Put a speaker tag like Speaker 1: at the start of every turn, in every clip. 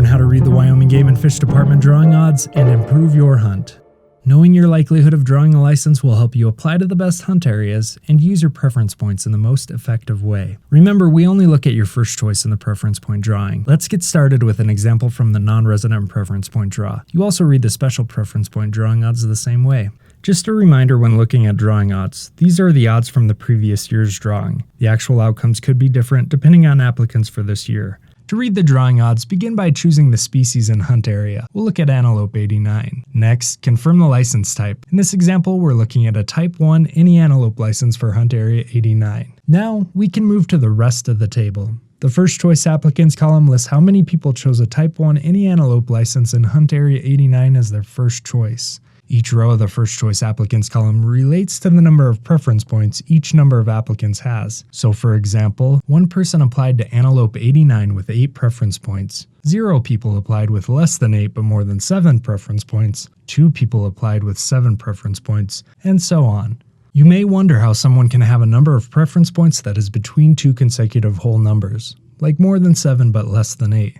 Speaker 1: how to read the Wyoming Game and Fish Department drawing odds and improve your hunt. Knowing your likelihood of drawing a license will help you apply to the best hunt areas and use your preference points in the most effective way. Remember, we only look at your first choice in the preference point drawing. Let's get started with an example from the non-resident preference point draw. You also read the special preference point drawing odds the same way. Just a reminder when looking at drawing odds, these are the odds from the previous year's drawing. The actual outcomes could be different depending on applicants for this year. To read the drawing odds, begin by choosing the species and hunt area. We'll look at antelope 89. Next, confirm the license type. In this example, we're looking at a Type 1 any antelope license for hunt area 89. Now, we can move to the rest of the table. The first choice applicants column lists how many people chose a Type 1 any antelope license in hunt area 89 as their first choice. Each row of the first choice applicants column relates to the number of preference points each number of applicants has. So for example, one person applied to antelope 89 with 8 preference points, 0 people applied with less than 8 but more than 7 preference points, 2 people applied with 7 preference points, and so on. You may wonder how someone can have a number of preference points that is between two consecutive whole numbers, like more than 7 but less than 8.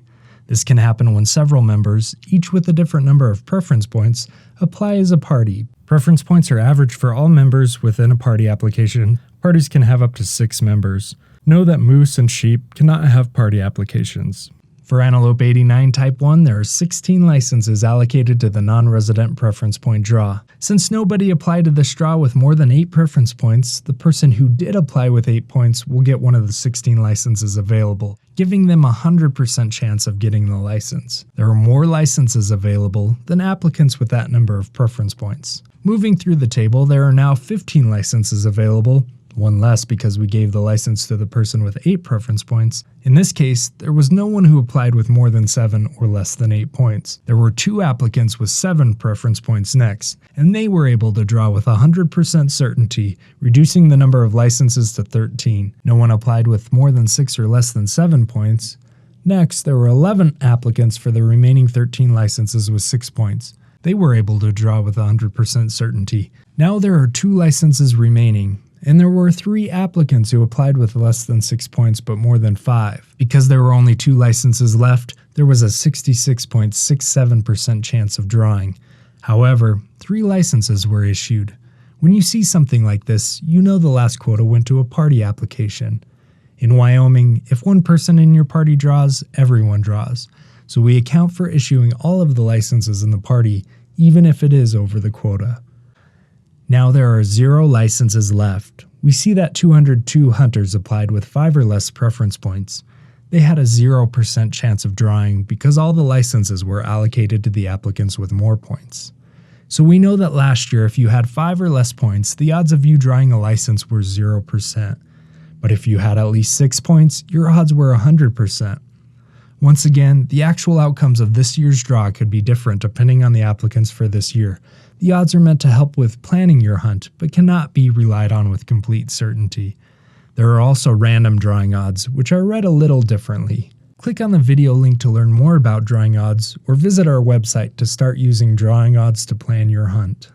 Speaker 1: This can happen when several members, each with a different number of preference points, apply as a party. Preference points are average for all members within a party application. Parties can have up to 6 members. Know that moose and sheep cannot have party applications. For antelope 89 Type 1, there are 16 licenses allocated to the non-resident preference point draw. Since nobody applied to this draw with more than 8 preference points, the person who did apply with 8 points will get one of the 16 licenses available, giving them a 100% chance of getting the license. There are more licenses available than applicants with that number of preference points. Moving through the table, there are now 15 licenses available, one less because we gave the license to the person with 8 preference points. In this case, there was no one who applied with more than 7 or less than 8 points. There were 2 applicants with 7 preference points next, and they were able to draw with 100% certainty, reducing the number of licenses to 13. No one applied with more than 6 or less than 7 points. Next, there were 11 applicants for the remaining 13 licenses with 6 points. They were able to draw with 100% certainty. Now there are 2 licenses remaining, and there were 3 applicants who applied with less than 6 points but more than 5. Because there were only 2 licenses left, there was a 66.67% chance of drawing. However, 3 licenses were issued. When you see something like this, you know the last quota went to a party application. In Wyoming, if one person in your party draws, everyone draws. So we account for issuing all of the licenses in the party, even if it is over the quota. Now there are 0 licenses left. We see that 202 hunters applied with 5 or less preference points. They had a 0% chance of drawing because all the licenses were allocated to the applicants with more points. So we know that last year if you had 5 or less points, the odds of you drawing a license were 0%. But if you had at least 6 points, your odds were 100%. Once again, the actual outcomes of this year's draw could be different depending on the applicants for this year. The odds are meant to help with planning your hunt, but cannot be relied on with complete certainty. There are also random drawing odds, which are read a little differently. Click on the video link to learn more about drawing odds, or visit our website to start using drawing odds to plan your hunt.